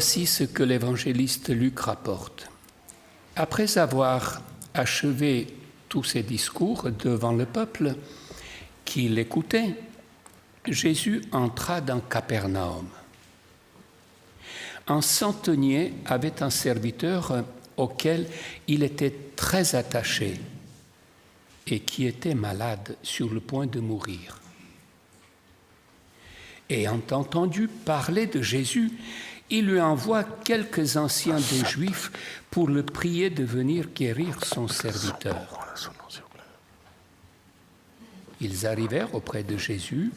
Voici ce que l'évangéliste Luc rapporte. Après avoir achevé tous ses discours devant le peuple qui l'écoutait, Jésus entra dans Capernaum. Un centenier avait un serviteur auquel il était très attaché et qui était malade sur le point de mourir. Ayant entendu parler de Jésus, il lui envoie quelques anciens des Juifs pour le prier de venir guérir son serviteur. Ils arrivèrent auprès de Jésus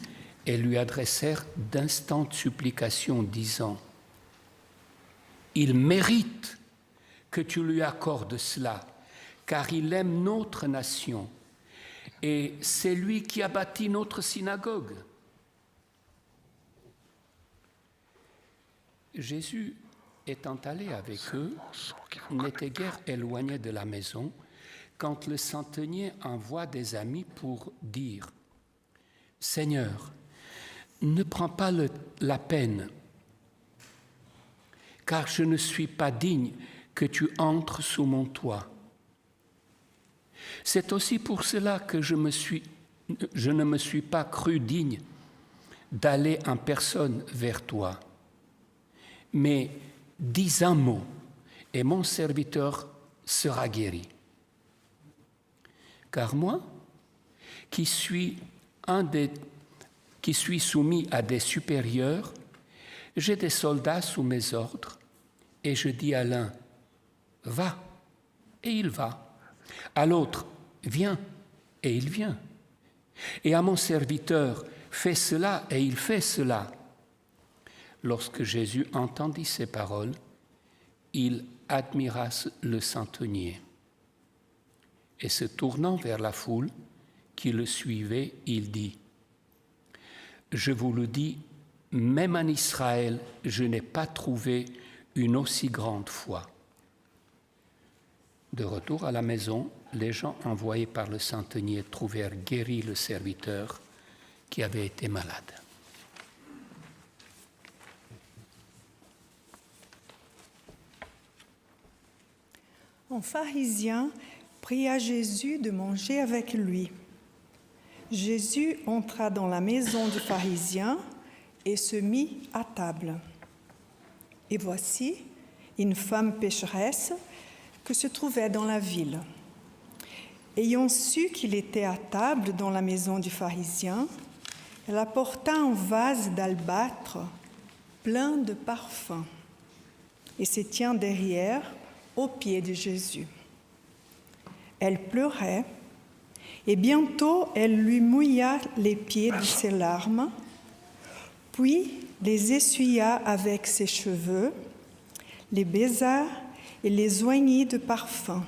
et lui adressèrent d'instantes supplications, disant « Il mérite que tu lui accordes cela, car il aime notre nation, et c'est lui qui a bâti notre synagogue. » Jésus, étant allé avec eux, n'était guère éloigné de la maison quand le centenier envoie des amis pour dire « Seigneur, ne prends pas la peine, car je ne suis pas digne que tu entres sous mon toit. C'est aussi pour cela que je ne me suis pas cru digne d'aller en personne vers toi. Mais dis un mot, et mon serviteur sera guéri. Car moi, qui suis soumis à des supérieurs, j'ai des soldats sous mes ordres, et je dis à l'un, va, et il va. À l'autre, viens, et il vient. Et à mon serviteur, fais cela, et il fait cela. Lorsque Jésus entendit ces paroles, il admira le centenier. Et se tournant vers la foule qui le suivait, il dit « Je vous le dis, même en Israël, je n'ai pas trouvé une aussi grande foi. » De retour à la maison, les gens envoyés par le centenier trouvèrent guéri le serviteur qui avait été malade. Un pharisien pria Jésus de manger avec lui. Jésus entra dans la maison du pharisien et se mit à table. Et voici une femme pécheresse qui se trouvait dans la ville. Ayant su qu'il était à table dans la maison du pharisien, elle apporta un vase d'albâtre plein de parfums et se tient derrière aux pieds de Jésus. Elle pleurait, et bientôt elle lui mouilla les pieds de ses larmes, puis les essuya avec ses cheveux, les baisa et les oignit de parfum.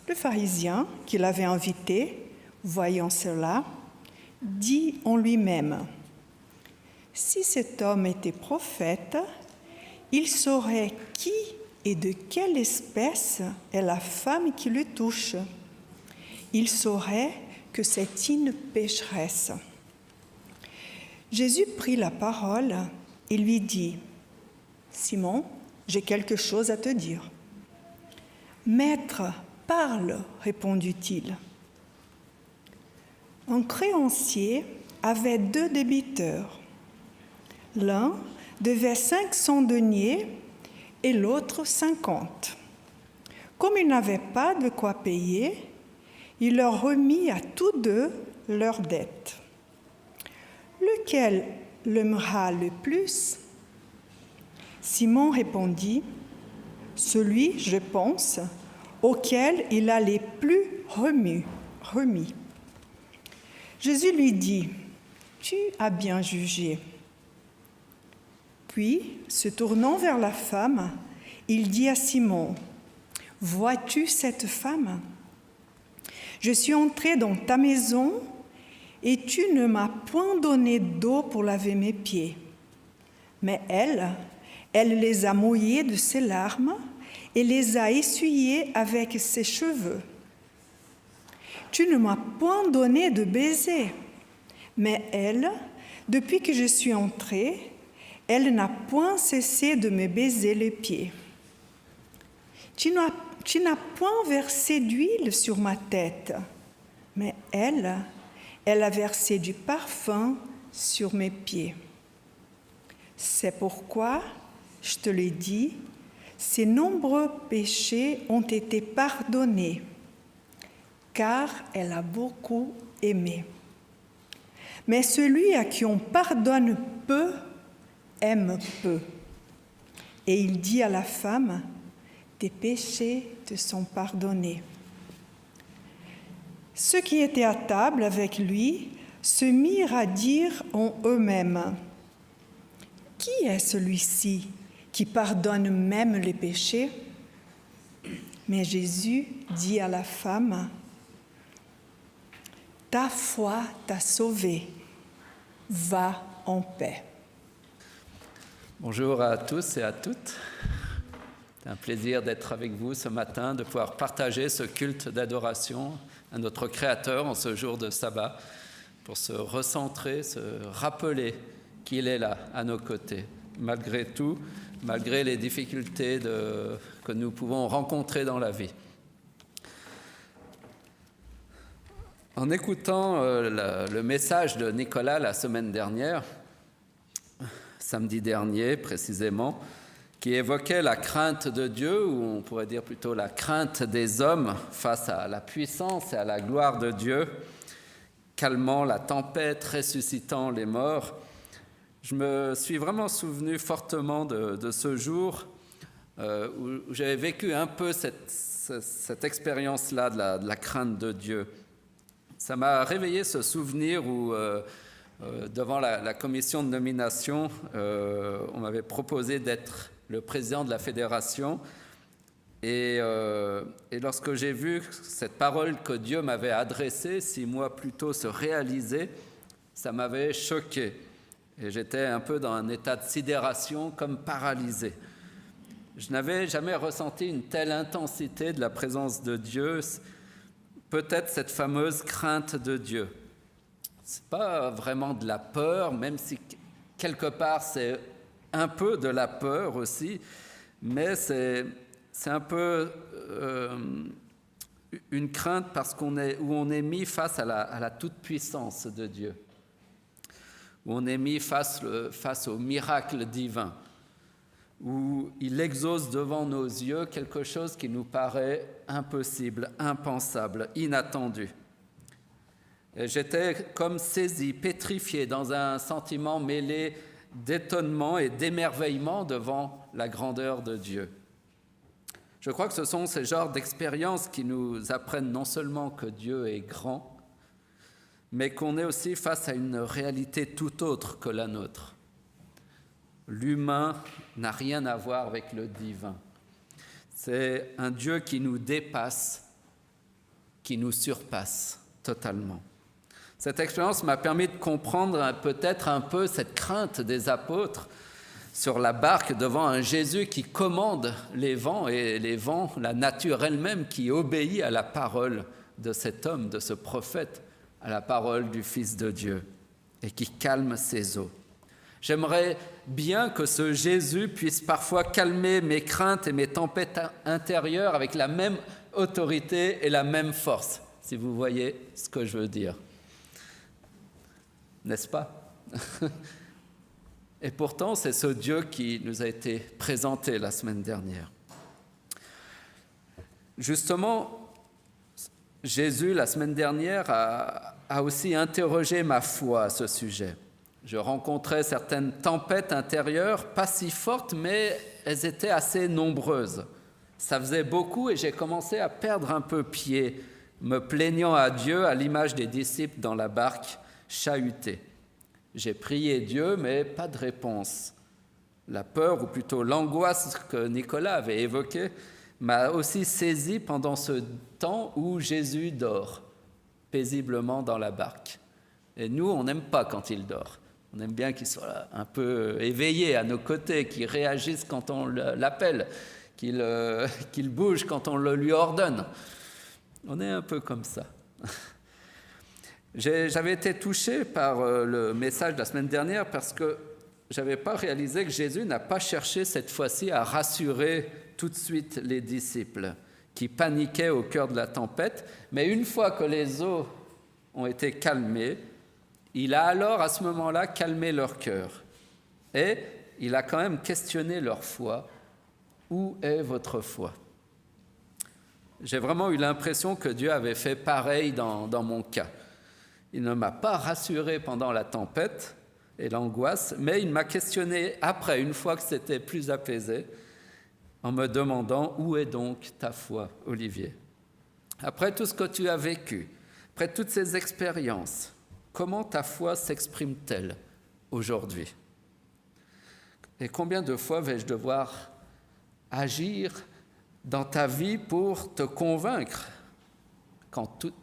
Le pharisien qui l'avait invité, voyant cela, dit en lui-même, « Si cet homme était prophète, il saurait qui et de quelle espèce est la femme qui le touche. Il saurait que c'est une pécheresse. » Jésus prit la parole et lui dit, « Simon, j'ai quelque chose à te dire. »« Maître, parle, répondit-il. » Un créancier avait 2 débiteurs. L'un devait 500 deniers et l'autre 50. Comme il n'avait pas de quoi payer, il leur remit à tous 2 leurs dettes. Lequel l'aimera le plus ? Simon répondit, « Celui, je pense, auquel il a les plus remis. » Jésus lui dit, « Tu as bien jugé. » Puis, se tournant vers la femme, il dit à Simon, « Vois-tu cette femme ? Je suis entré dans ta maison et tu ne m'as point donné d'eau pour laver mes pieds. Mais elle les a mouillés de ses larmes et les a essuyés avec ses cheveux. Tu ne m'as point donné de baiser. Mais elle, depuis que je suis entrée, Elle n'a point cessé de me baiser les pieds. Tu n'as point versé d'huile sur ma tête, mais elle a versé du parfum sur mes pieds. C'est pourquoi, je te l'ai dit, ses nombreux péchés ont été pardonnés, car elle a beaucoup aimé. Mais celui à qui on pardonne peu, aime peu. Et il dit à la femme, tes péchés te sont pardonnés. Ceux qui étaient à table avec lui se mirent à dire en eux-mêmes, qui est celui-ci qui pardonne même les péchés? Mais Jésus dit à la femme, ta foi t'a sauvée, va en paix. Bonjour à tous et à toutes. C'est un plaisir d'être avec vous ce matin, de pouvoir partager ce culte d'adoration à notre Créateur en ce jour de sabbat, pour se recentrer, se rappeler qu'il est là, à nos côtés, malgré tout, malgré les difficultés que nous pouvons rencontrer dans la vie. En écoutant le message de Nicolas la semaine dernière, samedi dernier précisément, qui évoquait la crainte de Dieu, ou on pourrait dire plutôt la crainte des hommes face à la puissance et à la gloire de Dieu, calmant la tempête, ressuscitant les morts, je me suis vraiment souvenu fortement de ce jour où j'avais vécu un peu cette expérience-là de la crainte de Dieu. Ça m'a réveillé ce souvenir où, devant la commission de nomination, on m'avait proposé d'être le président de la fédération. Et lorsque j'ai vu cette parole que Dieu m'avait adressée 6 mois plus tôt se réaliser, ça m'avait choqué. Et j'étais un peu dans un état de sidération, comme paralysé. Je n'avais jamais ressenti une telle intensité de la présence de Dieu, peut-être cette fameuse crainte de Dieu. Ce n'est pas vraiment de la peur, même si quelque part c'est un peu de la peur aussi, mais c'est un peu une crainte parce où on est mis face à la toute-puissance de Dieu, où on est mis face au miracle divin, où il exauce devant nos yeux quelque chose qui nous paraît impossible, impensable, inattendu. Et j'étais comme saisi, pétrifié dans un sentiment mêlé d'étonnement et d'émerveillement devant la grandeur de Dieu. Je crois que ce sont ces genres d'expériences qui nous apprennent non seulement que Dieu est grand, mais qu'on est aussi face à une réalité tout autre que la nôtre. L'humain n'a rien à voir avec le divin. C'est un Dieu qui nous dépasse, qui nous surpasse totalement. Cette expérience m'a permis de comprendre peut-être un peu cette crainte des apôtres sur la barque devant un Jésus qui commande les vents, et les vents, la nature elle-même qui obéit à la parole de cet homme, de ce prophète, à la parole du Fils de Dieu, et qui calme ses eaux. J'aimerais bien que ce Jésus puisse parfois calmer mes craintes et mes tempêtes intérieures avec la même autorité et la même force, si vous voyez ce que je veux dire. N'est-ce pas? Et pourtant, c'est ce Dieu qui nous a été présenté la semaine dernière. Justement, Jésus, la semaine dernière, a aussi interrogé ma foi à ce sujet. Je rencontrais certaines tempêtes intérieures, pas si fortes, mais elles étaient assez nombreuses. Ça faisait beaucoup et j'ai commencé à perdre un peu pied, me plaignant à Dieu à l'image des disciples dans la barque chahutés. J'ai prié Dieu, mais pas de réponse. La peur, ou plutôt l'angoisse que Nicolas avait évoquée, m'a aussi saisi pendant ce temps où Jésus dort paisiblement dans la barque. Et nous, on n'aime pas quand il dort. On aime bien qu'il soit un peu éveillé à nos côtés, qu'il réagisse quand on l'appelle, qu'il bouge quand on le lui ordonne. On est un peu comme ça. J'avais été touché par le message de la semaine dernière parce que j'avais pas réalisé que Jésus n'a pas cherché cette fois-ci à rassurer tout de suite les disciples qui paniquaient au cœur de la tempête, mais une fois que les eaux ont été calmées, il a alors à ce moment-là calmé leur cœur et il a quand même questionné leur foi. Où est votre foi ? J'ai vraiment eu l'impression que Dieu avait fait pareil dans mon cas. Il ne m'a pas rassuré pendant la tempête et l'angoisse, mais il m'a questionné après, une fois que c'était plus apaisé, en me demandant « Où est donc ta foi, Olivier ?» Après tout ce que tu as vécu, après toutes ces expériences, comment ta foi s'exprime-t-elle aujourd'hui ? Et combien de fois vais-je devoir agir dans ta vie pour te convaincre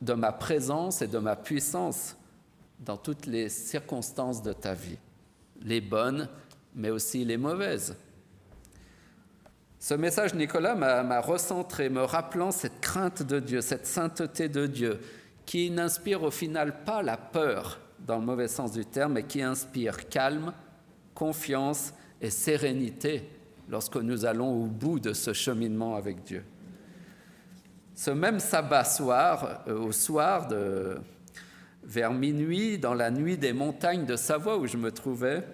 de ma présence et de ma puissance dans toutes les circonstances de ta vie, les bonnes, mais aussi les mauvaises. Ce message, Nicolas, m'a recentré, me rappelant cette crainte de Dieu, cette sainteté de Dieu, qui n'inspire au final pas la peur, dans le mauvais sens du terme, mais qui inspire calme, confiance et sérénité lorsque nous allons au bout de ce cheminement avec Dieu. Ce même sabbat soir, vers minuit, dans la nuit des montagnes de Savoie où je me trouvais,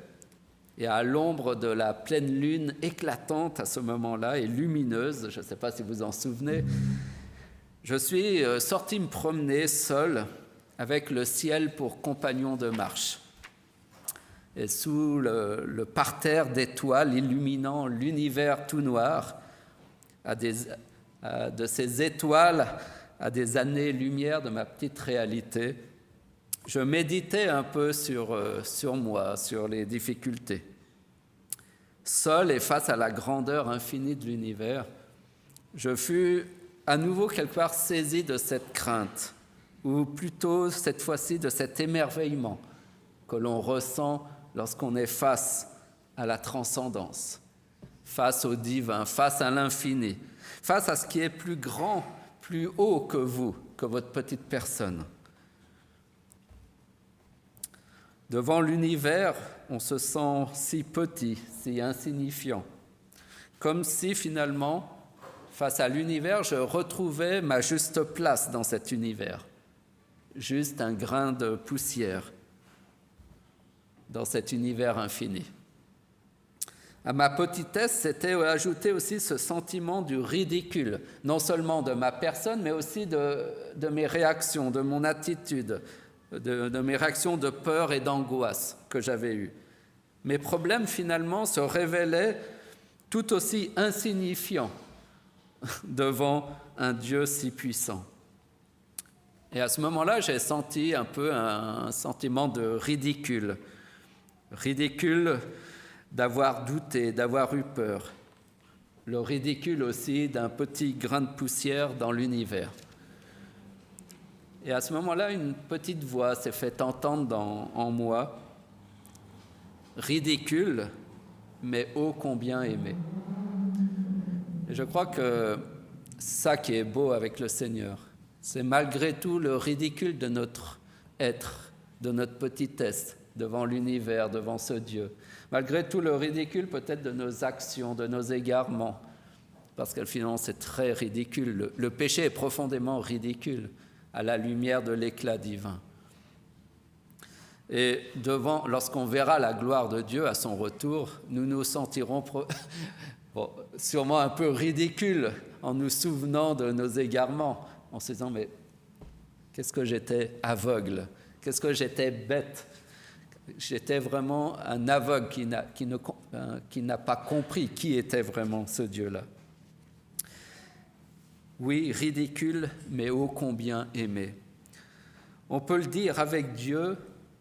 et à l'ombre de la pleine lune éclatante à ce moment-là et lumineuse, je ne sais pas si vous en souvenez, je suis sorti me promener seul avec le ciel pour compagnon de marche. Et sous le parterre d'étoiles illuminant l'univers tout noir, de ces étoiles à des années-lumière de ma petite réalité, je méditais un peu sur moi, sur les difficultés. Seul et face à la grandeur infinie de l'univers, je fus à nouveau quelque part saisi de cette crainte, ou plutôt cette fois-ci de cet émerveillement que l'on ressent lorsqu'on est face à la transcendance, face au divin, face à l'infini, face à ce qui est plus grand, plus haut que vous, que votre petite personne. Devant l'univers, on se sent si petit, si insignifiant, comme si finalement, face à l'univers, je retrouvais ma juste place dans cet univers, juste un grain de poussière dans cet univers infini. À ma petitesse, s'était ajouté aussi ce sentiment du ridicule, non seulement de ma personne, mais aussi de mes réactions, de mon attitude, de mes réactions de peur et d'angoisse que j'avais eues. Mes problèmes, finalement, se révélaient tout aussi insignifiants devant un Dieu si puissant. Et à ce moment-là, j'ai senti un peu un sentiment de ridicule. Ridicule d'avoir douté, d'avoir eu peur. Le ridicule aussi d'un petit grain de poussière dans l'univers. Et à ce moment-là, une petite voix s'est fait entendre en moi. Ridicule, mais ô combien aimé. Et je crois que c'est ça qui est beau avec le Seigneur. C'est malgré tout le ridicule de notre être, de notre petitesse devant l'univers, devant ce Dieu. Malgré tout le ridicule peut-être de nos actions, de nos égarements, parce que finalement c'est très ridicule. Le péché est profondément ridicule à la lumière de l'éclat divin. Et lorsqu'on verra la gloire de Dieu à son retour, nous nous sentirons sûrement un peu ridicules en nous souvenant de nos égarements, en se disant « mais qu'est-ce que j'étais aveugle, qu'est-ce que j'étais bête ». J'étais vraiment un aveugle qui n'a pas compris qui était vraiment ce Dieu-là. Oui, ridicule, mais ô combien aimé. On peut le dire avec Dieu,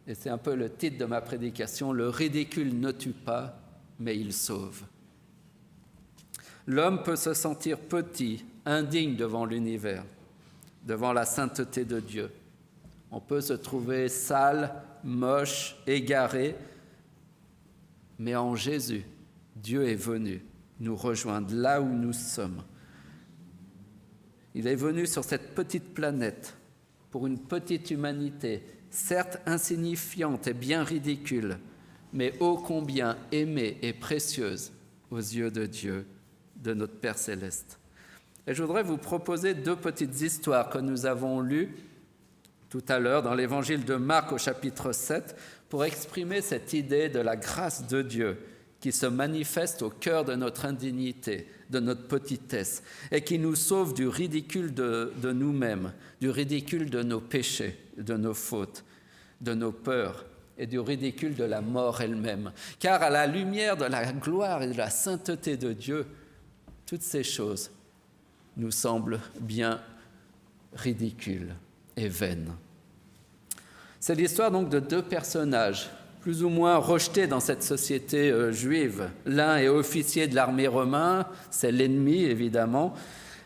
et c'est un peu le titre de ma prédication, le ridicule ne tue pas, mais il sauve. L'homme peut se sentir petit, indigne devant l'univers, devant la sainteté de Dieu. On peut se trouver sale, moche, égaré, mais en Jésus, Dieu est venu nous rejoindre là où nous sommes. Il est venu sur cette petite planète pour une petite humanité, certes insignifiante et bien ridicule, mais ô combien aimée et précieuse aux yeux de Dieu, de notre Père céleste. Et je voudrais vous proposer 2 petites histoires que nous avons lues tout à l'heure dans l'évangile de Marc au chapitre 7 pour exprimer cette idée de la grâce de Dieu qui se manifeste au cœur de notre indignité, de notre petitesse, et qui nous sauve du ridicule de nous-mêmes, du ridicule de nos péchés, de nos fautes, de nos peurs, et du ridicule de la mort elle-même. Car à la lumière de la gloire et de la sainteté de Dieu, toutes ces choses nous semblent bien ridicules et vaines. C'est l'histoire donc de 2 personnages, plus ou moins rejetés dans cette société juive. L'un est officier de l'armée romaine, c'est l'ennemi évidemment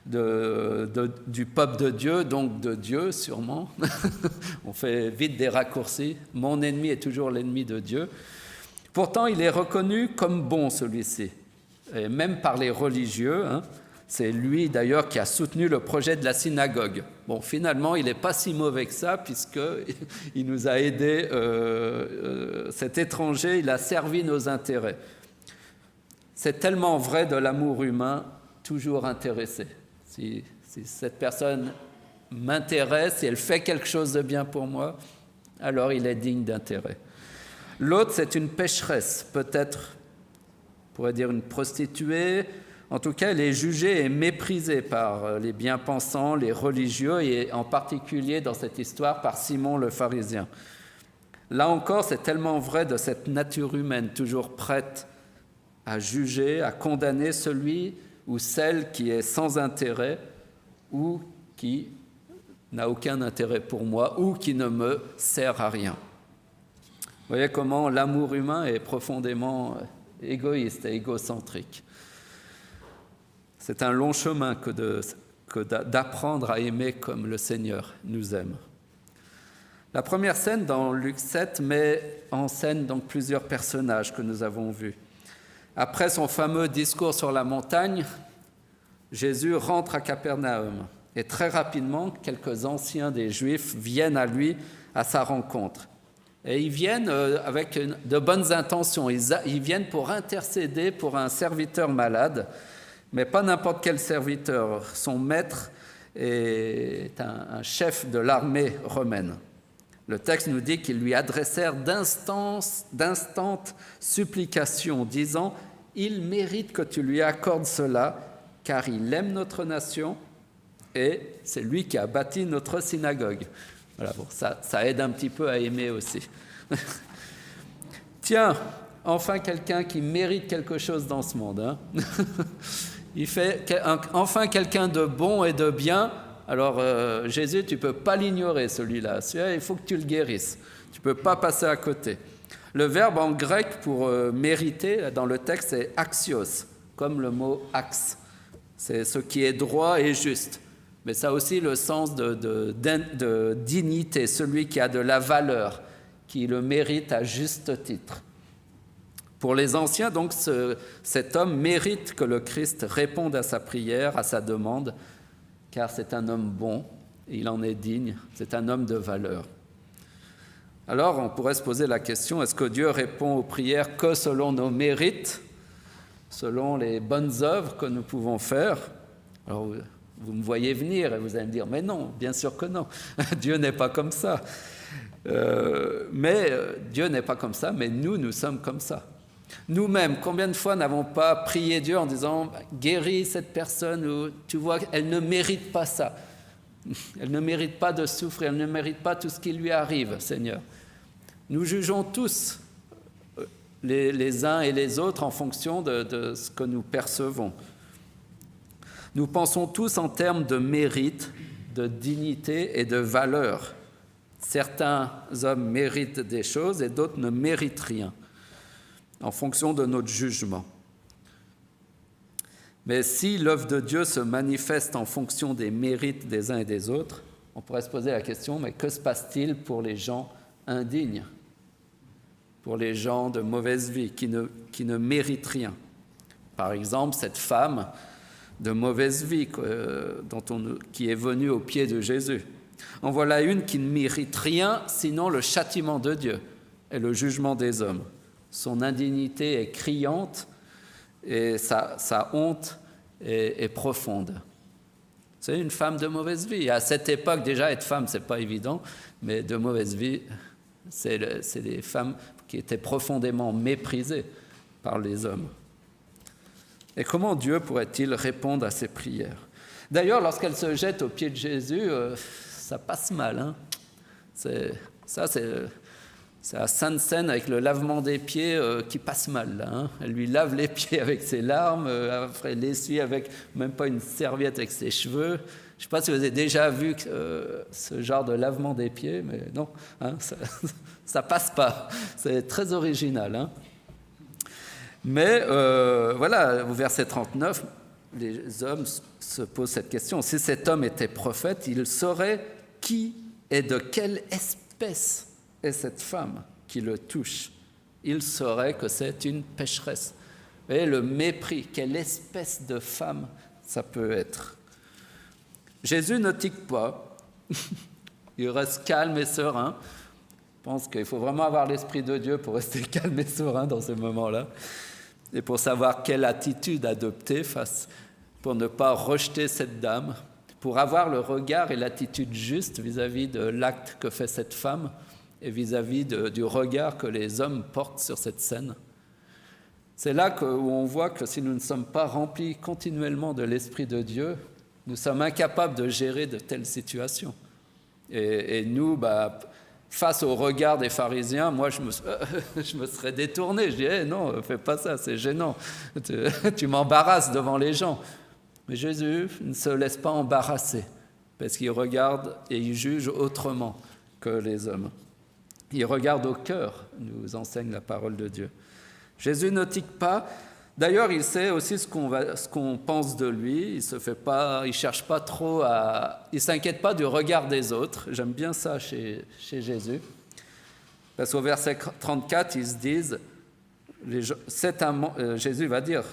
du peuple de Dieu, donc de Dieu sûrement. On fait vite des raccourcis. Mon ennemi est toujours l'ennemi de Dieu. Pourtant, il est reconnu comme bon, celui-ci, et même par les religieux. C'est lui d'ailleurs qui a soutenu le projet de la synagogue. Bon, finalement, il n'est pas si mauvais que ça, puisqu'il nous a aidés, cet étranger, il a servi nos intérêts. C'est tellement vrai de l'amour humain, toujours intéressé. Si cette personne m'intéresse, si elle fait quelque chose de bien pour moi, alors il est digne d'intérêt. L'autre, c'est une pécheresse, peut-être, on pourrait dire une prostituée. En tout cas, elle est jugée et méprisée par les bien-pensants, les religieux, et en particulier dans cette histoire par Simon le pharisien. Là encore, c'est tellement vrai de cette nature humaine, toujours prête à juger, à condamner celui ou celle qui est sans intérêt ou qui n'a aucun intérêt pour moi ou qui ne me sert à rien. Vous voyez comment l'amour humain est profondément égoïste et égocentrique. C'est un long chemin que d'apprendre à aimer comme le Seigneur nous aime. La première scène dans Luc 7 met en scène donc plusieurs personnages que nous avons vus. Après son fameux discours sur la montagne, Jésus rentre à Capernaum et très rapidement, quelques anciens des Juifs viennent à lui, à sa rencontre. Et ils viennent avec de bonnes intentions, ils viennent pour intercéder pour un serviteur malade, mais pas n'importe quel serviteur. Son maître est un chef de l'armée romaine. Le texte nous dit qu'ils lui adressèrent d'instantes supplications, disant « Il mérite que tu lui accordes cela, car il aime notre nation et c'est lui qui a bâti notre synagogue. » Voilà, bon, ça aide un petit peu à aimer aussi. Tiens, enfin quelqu'un qui mérite quelque chose dans ce monde. Hein. Il fait enfin quelqu'un de bon et de bien. Alors Jésus, tu ne peux pas l'ignorer celui-là. Il faut que tu le guérisses. Tu ne peux pas passer à côté. Le verbe en grec pour mériter, dans le texte, c'est axios, comme le mot axe. C'est ce qui est droit et juste. Mais ça a aussi le sens de dignité, celui qui a de la valeur, qui le mérite à juste titre. Pour les anciens, donc, cet homme mérite que le Christ réponde à sa prière, à sa demande, car c'est un homme bon, il en est digne, c'est un homme de valeur. Alors, on pourrait se poser la question, est-ce que Dieu répond aux prières que selon nos mérites, selon les bonnes œuvres que nous pouvons faire? Alors, vous me voyez venir et vous allez me dire, mais non, bien sûr que non, Dieu n'est pas comme ça. Dieu n'est pas comme ça, mais nous sommes comme ça. Nous-mêmes, combien de fois n'avons pas prié Dieu en disant « Guéris cette personne » ou « Tu vois, elle ne mérite pas ça. Elle ne mérite pas de souffrir, elle ne mérite pas tout ce qui lui arrive, Seigneur. » Nous jugeons tous les uns et les autres en fonction de ce que nous percevons. Nous pensons tous en termes de mérite, de dignité et de valeur. Certains hommes méritent des choses et d'autres ne méritent rien, en fonction de notre jugement. Mais si l'œuvre de Dieu se manifeste en fonction des mérites des uns et des autres, on pourrait se poser la question, mais que se passe-t-il pour les gens indignes, pour les gens de mauvaise vie, qui ne méritent rien? Par exemple, cette femme de mauvaise vie qui est venue aux pieds de Jésus. En voilà une qui ne mérite rien, sinon le châtiment de Dieu et le jugement des hommes. Son indignité est criante et sa honte est profonde. C'est une femme de mauvaise vie. À cette époque, déjà, être femme, c'est pas évident, mais de mauvaise vie, c'est des femmes qui étaient profondément méprisées par les hommes. Et comment Dieu pourrait-il répondre à ces prières? D'ailleurs, lorsqu'elle se jette aux pieds de Jésus, ça passe mal. Hein? C'est la Sainte Seine avec le lavement des pieds qui passe mal. Là, hein? Elle lui lave les pieds avec ses larmes, après elle l'essuie avec même pas une serviette avec ses cheveux. Je ne sais pas si vous avez déjà vu ce genre de lavement des pieds, mais non, hein, ça passe pas. C'est très original. Hein? Mais voilà, au verset 39, les hommes se posent cette question. Si cet homme était prophète, il saurait qui et de quelle espèce est cette femme qui le touche. Il saurait que c'est une pécheresse. Vous voyez le mépris, quelle espèce de femme ça peut être. Jésus ne tique pas, il reste calme et serein. Je pense qu'il faut vraiment avoir l'Esprit de Dieu pour rester calme et serein dans ces moments-là, et pour savoir quelle attitude adopter pour ne pas rejeter cette dame, pour avoir le regard et l'attitude juste vis-à-vis de l'acte que fait cette femme et vis-à-vis du regard que les hommes portent sur cette scène. C'est là où on voit que si nous ne sommes pas remplis continuellement de l'Esprit de Dieu, nous sommes incapables de gérer de telles situations. Et nous, face au regard des pharisiens, moi je me serais détourné, je dirais non, fais pas ça, c'est gênant, tu m'embarrasses devant les gens. Mais Jésus ne se laisse pas embarrasser, parce qu'il regarde et il juge autrement que les hommes. Il regarde au cœur, nous enseigne la parole de Dieu. Jésus ne tique pas. D'ailleurs, il sait aussi ce qu'on pense de lui. Il cherche pas trop il s'inquiète pas du regard des autres. J'aime bien ça chez Jésus. Parce qu'au verset 34, ils se disent, Jésus va dire,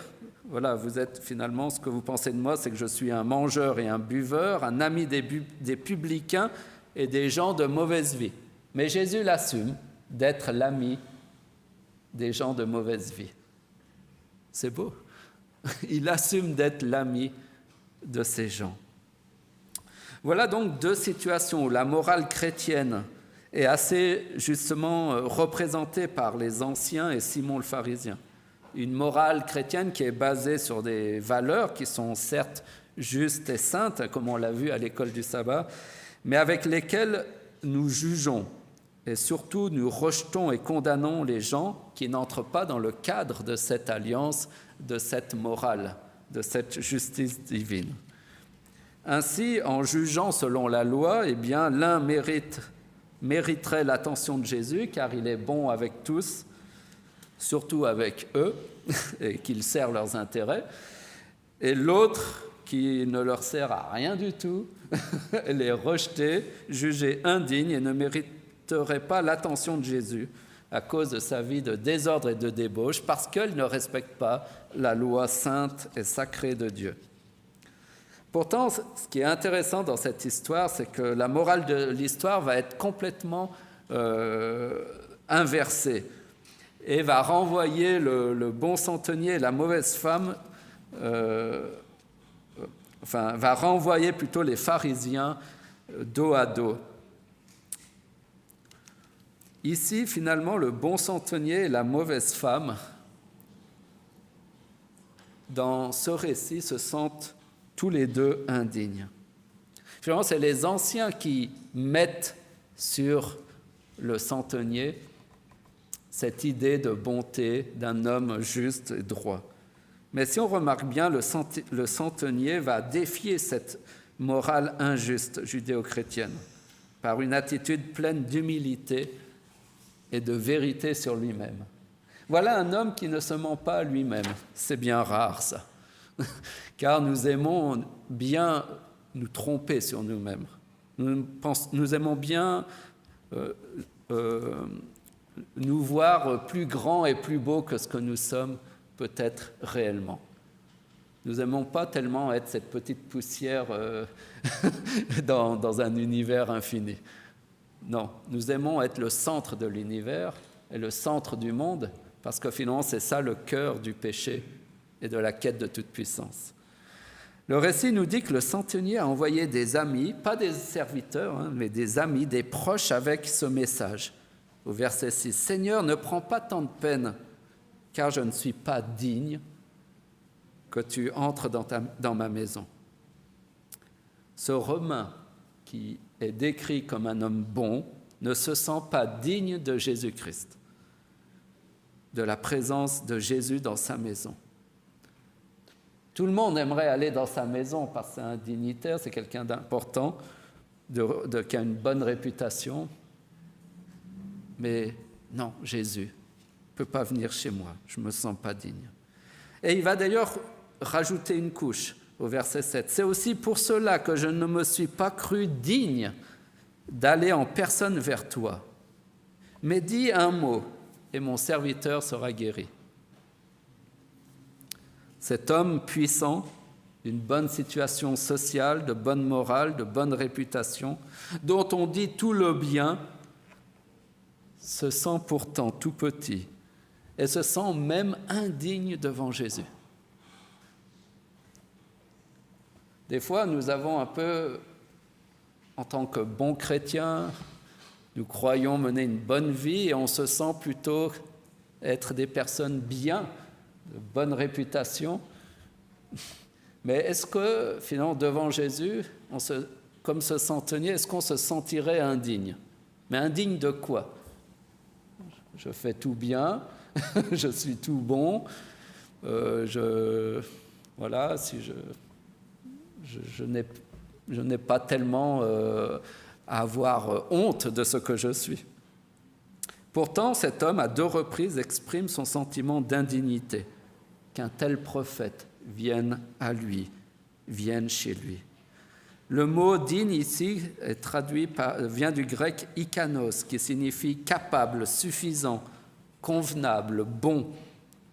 voilà, vous êtes finalement, ce que vous pensez de moi, c'est que je suis un mangeur et un buveur, un ami des publicains et des gens de mauvaise vie. Mais Jésus l'assume d'être l'ami des gens de mauvaise vie. C'est beau. Il assume d'être l'ami de ces gens. Voilà donc deux situations où la morale chrétienne est assez justement représentée par les anciens et Simon le pharisien. Une morale chrétienne qui est basée sur des valeurs qui sont certes justes et saintes, comme on l'a vu à l'école du sabbat, mais avec lesquelles nous jugeons. Et surtout, nous rejetons et condamnons les gens qui n'entrent pas dans le cadre de cette alliance, de cette morale, de cette justice divine. Ainsi, en jugeant selon la loi, eh bien, l'un mériterait l'attention de Jésus, car il est bon avec tous, surtout avec eux, et qu'il sert leurs intérêts, et l'autre qui ne leur sert à rien du tout, les rejeter, jugé indigne et ne mériterait pas l'attention de Jésus à cause de sa vie de désordre et de débauche, parce qu'elle ne respecte pas la loi sainte et sacrée de Dieu. Pourtant, ce qui est intéressant dans cette histoire, c'est que la morale de l'histoire va être complètement inversée et va renvoyer le bon centenier et la mauvaise femme, va renvoyer plutôt les pharisiens dos à dos. Ici, finalement, le bon centenier et la mauvaise femme, dans ce récit, se sentent tous les deux indignes. Finalement, c'est les anciens qui mettent sur le centenier cette idée de bonté d'un homme juste et droit. Mais si on remarque bien, le centenier va défier cette morale injuste judéo-chrétienne par une attitude pleine d'humilité et de vérité sur lui-même. Voilà un homme qui ne se ment pas à lui-même. C'est bien rare, ça. Car nous aimons bien nous tromper sur nous-mêmes. Nous aimons bien nous voir plus grands et plus beaux que ce que nous sommes peut-être réellement. Nous n'aimons pas tellement être cette petite poussière dans un univers infini. Non, nous aimons être le centre de l'univers et le centre du monde, parce que finalement, c'est ça le cœur du péché et de la quête de toute puissance. Le récit nous dit que le centenier a envoyé des amis, pas des serviteurs, mais des amis, des proches avec ce message. Au verset 6, « Seigneur, ne prends pas tant de peine, car je ne suis pas digne que tu entres dans ma maison. » Ce Romain, qui est décrit comme un homme bon, ne se sent pas digne de Jésus-Christ, de la présence de Jésus dans sa maison. Tout le monde aimerait aller dans sa maison parce que c'est un dignitaire, c'est quelqu'un d'important, qui a une bonne réputation. Mais non, Jésus ne peut pas venir chez moi, je ne me sens pas digne. Et il va d'ailleurs rajouter une couche au verset 7. « C'est aussi pour cela que je ne me suis pas cru digne d'aller en personne vers toi. Mais dis un mot et mon serviteur sera guéri. » Cet homme puissant, d'une bonne situation sociale, de bonne morale, de bonne réputation, dont on dit tout le bien, se sent pourtant tout petit et se sent même indigne devant Jésus. Des fois, nous avons un peu, en tant que bons chrétiens, nous croyons mener une bonne vie et on se sent plutôt être des personnes bien, de bonne réputation. Mais est-ce que, finalement, devant Jésus, comme ce centenier, est-ce qu'on se sentirait indigne? Mais indigne de quoi? Je fais tout bien, je suis tout bon, voilà, si je n'ai pas tellement à avoir honte de ce que je suis. Pourtant, cet homme, à 2 reprises, exprime son sentiment d'indignité, qu'un tel prophète vienne à lui, vienne chez lui. Le mot « digne » ici vient du grec « ikanos » qui signifie « capable »,« suffisant »,« convenable »,« bon »,«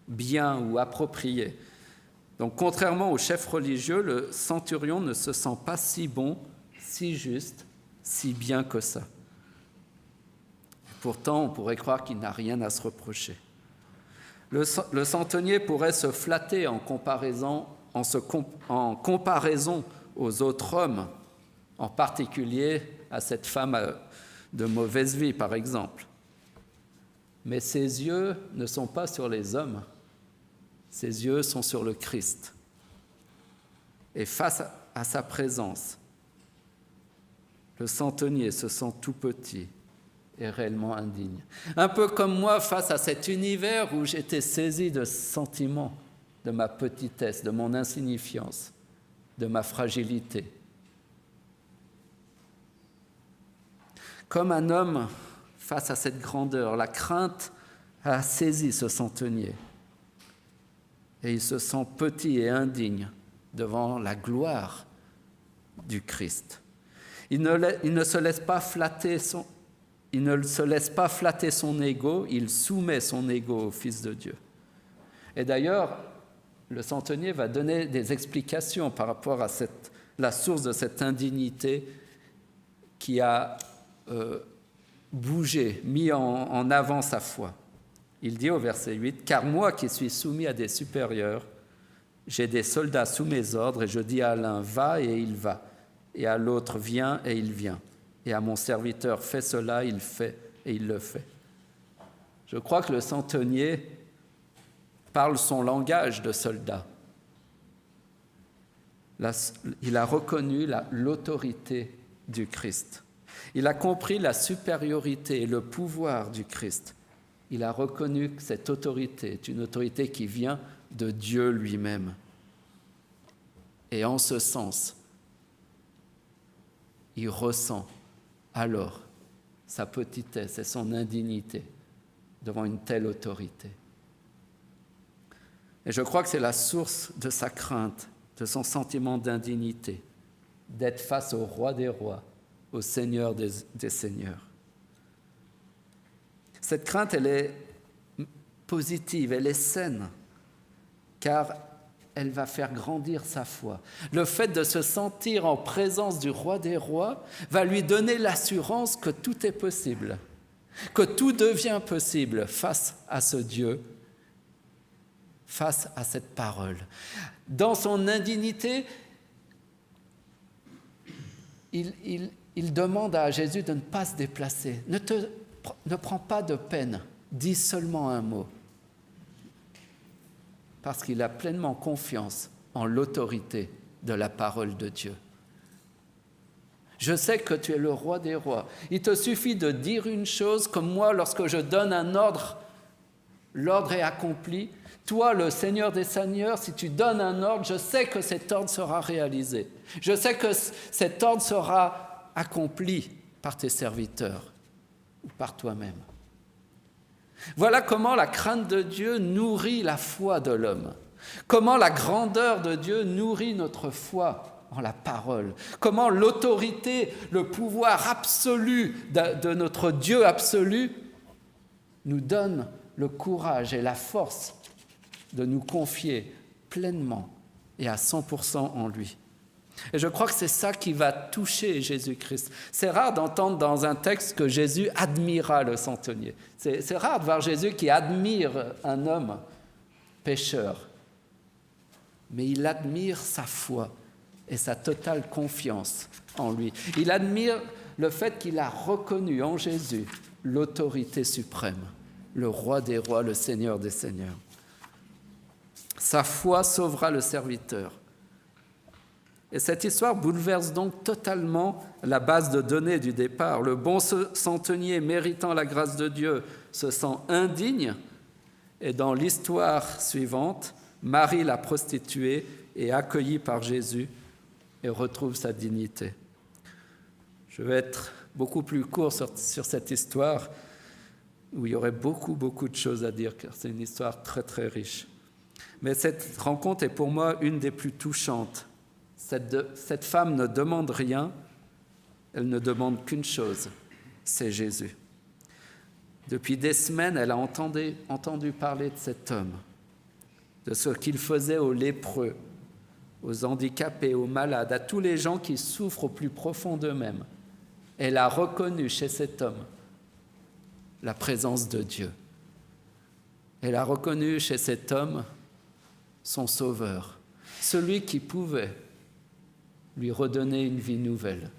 bien » ou « approprié ». Donc, contrairement au chef religieux, le centurion ne se sent pas si bon, si juste, si bien que ça. Pourtant, on pourrait croire qu'il n'a rien à se reprocher. Le centenier pourrait se flatter en comparaison aux autres hommes, en particulier à cette femme de mauvaise vie, par exemple. Mais ses yeux ne sont pas sur les hommes, ses yeux sont sur le Christ. Et face à sa présence, le centenier se sent tout petit et réellement indigne. Un peu comme moi face à cet univers où j'étais saisi de sentiments de ma petitesse, de mon insignifiance, de ma fragilité. Comme un homme face à cette grandeur, la crainte a saisi ce centenier. Et il se sent petit et indigne devant la gloire du Christ. Il ne se laisse pas flatter son ego, il soumet son ego au Fils de Dieu. Et d'ailleurs, le centenier va donner des explications par rapport à la source de cette indignité qui a bougé, mis en avant sa foi. Il dit au verset 8, « Car moi qui suis soumis à des supérieurs, j'ai des soldats sous mes ordres, et je dis à l'un, va, et il va, et à l'autre, viens, et il vient. Et à mon serviteur, fais cela, il fait, et il le fait. » Je crois que le centenier parle son langage de soldat. Il a reconnu l'autorité du Christ. Il a compris la supériorité et le pouvoir du Christ. Il a reconnu que cette autorité est une autorité qui vient de Dieu lui-même. Et en ce sens, il ressent alors sa petitesse et son indignité devant une telle autorité. Et je crois que c'est la source de sa crainte, de son sentiment d'indignité, d'être face au roi des rois, au Seigneur des seigneurs. Cette crainte, elle est positive, elle est saine, car elle va faire grandir sa foi. Le fait de se sentir en présence du roi des rois va lui donner l'assurance que tout est possible, que tout devient possible face à ce Dieu face à cette parole. Dans son indignité, il demande à Jésus de ne pas se déplacer. Ne prends pas de peine, dis seulement un mot. Parce qu'il a pleinement confiance en l'autorité de la parole de Dieu. Je sais que tu es le roi des rois. Il te suffit de dire une chose, comme moi, lorsque je donne un ordre, l'ordre est accompli. Toi, le Seigneur des Seigneurs, si tu donnes un ordre, je sais que cet ordre sera réalisé. Je sais que cet ordre sera accompli par tes serviteurs ou par toi-même. Voilà comment la crainte de Dieu nourrit la foi de l'homme. Comment la grandeur de Dieu nourrit notre foi en la parole. Comment l'autorité, le pouvoir absolu de notre Dieu absolu nous donne le courage et la force de nous confier pleinement et à 100% en lui. Et je crois que c'est ça qui va toucher Jésus-Christ. C'est rare d'entendre dans un texte que Jésus admira le centenier. C'est rare de voir Jésus qui admire un homme pécheur. Mais il admire sa foi et sa totale confiance en lui. Il admire le fait qu'il a reconnu en Jésus l'autorité suprême, le roi des rois, le Seigneur des seigneurs. Sa foi sauvera le serviteur. Et cette histoire bouleverse donc totalement la base de données du départ. Le bon centenier méritant la grâce de Dieu se sent indigne, et dans l'histoire suivante, Marie la prostituée est accueillie par Jésus et retrouve sa dignité. Je vais être beaucoup plus court sur cette histoire, où il y aurait beaucoup de choses à dire, car c'est une histoire très très riche. Mais cette rencontre est pour moi une des plus touchantes. Cette femme ne demande rien, elle ne demande qu'une chose, c'est Jésus. Depuis des semaines, elle a entendu parler de cet homme, de ce qu'il faisait aux lépreux, aux handicapés, aux malades, à tous les gens qui souffrent au plus profond d'eux-mêmes. Elle a reconnu chez cet homme la présence de Dieu. Elle a reconnu chez cet homme son sauveur, celui qui pouvait lui redonner une vie nouvelle.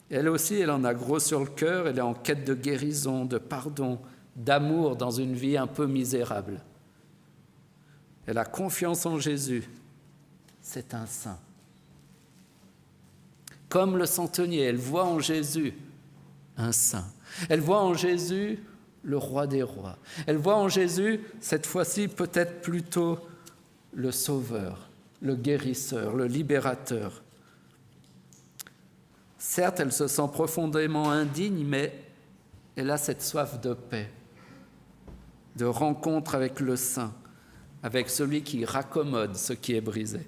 Elle aussi, elle en a gros sur le cœur, elle est en quête de guérison, de pardon, d'amour dans une vie un peu misérable. Elle a confiance en Jésus, c'est un saint. Comme le centenier, elle voit en Jésus un saint. Elle voit en Jésus le roi des rois. Elle voit en Jésus, cette fois-ci, peut-être plutôt le sauveur, le guérisseur, le libérateur. Certes, elle se sent profondément indigne, mais elle a cette soif de paix, de rencontre avec le saint, avec celui qui raccommode ce qui est brisé.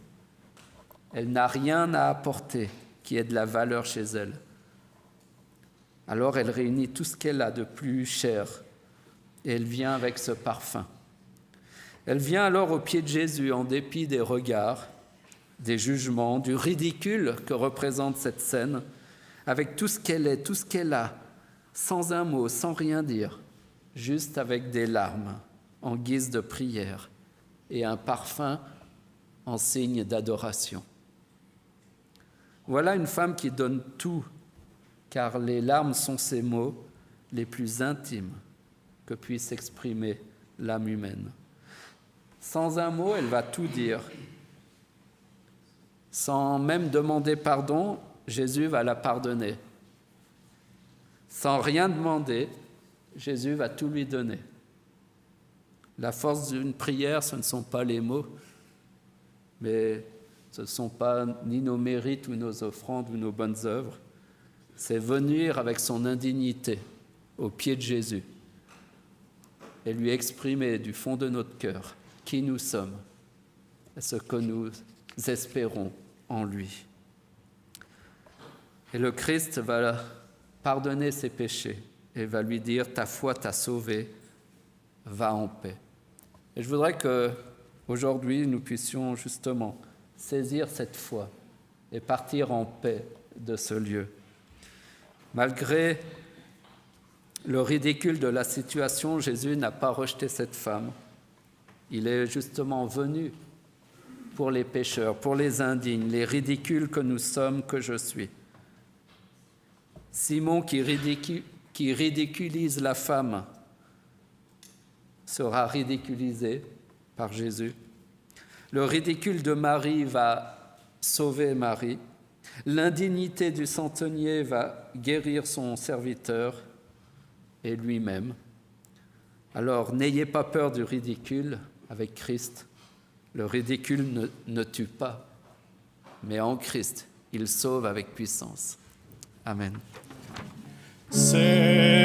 Elle n'a rien à apporter qui ait de la valeur chez elle. Alors elle réunit tout ce qu'elle a de plus cher et elle vient avec ce parfum. Elle vient alors aux pieds de Jésus en dépit des regards, des jugements, du ridicule que représente cette scène, avec tout ce qu'elle est, tout ce qu'elle a, sans un mot, sans rien dire, juste avec des larmes en guise de prière et un parfum en signe d'adoration. Voilà une femme qui donne tout, car les larmes sont ces mots les plus intimes que puisse exprimer l'âme humaine. Sans un mot, elle va tout dire. Sans même demander pardon, Jésus va la pardonner. Sans rien demander, Jésus va tout lui donner. La force d'une prière, ce ne sont pas les mots, mais ce ne sont pas ni nos mérites ou nos offrandes ou nos bonnes œuvres. C'est venir avec son indignité au pied de Jésus et lui exprimer du fond de notre cœur qui nous sommes et ce que nous espérons en lui. Et le Christ va pardonner ses péchés et va lui dire « Ta foi t'a sauvé, va en paix ». Et je voudrais qu'aujourd'hui, nous puissions justement saisir cette foi et partir en paix de ce lieu. Malgré le ridicule de la situation, Jésus n'a pas rejeté cette femme. Il est justement venu pour les pécheurs, pour les indignes, les ridicules que nous sommes, que je suis. Simon qui ridiculise la femme sera ridiculisé par Jésus. Le ridicule de Marie va sauver Marie. L'indignité du centenier va guérir son serviteur et lui-même. Alors n'ayez pas peur du ridicule avec Christ. Le ridicule ne tue pas, mais en Christ, il sauve avec puissance. Amen. C'est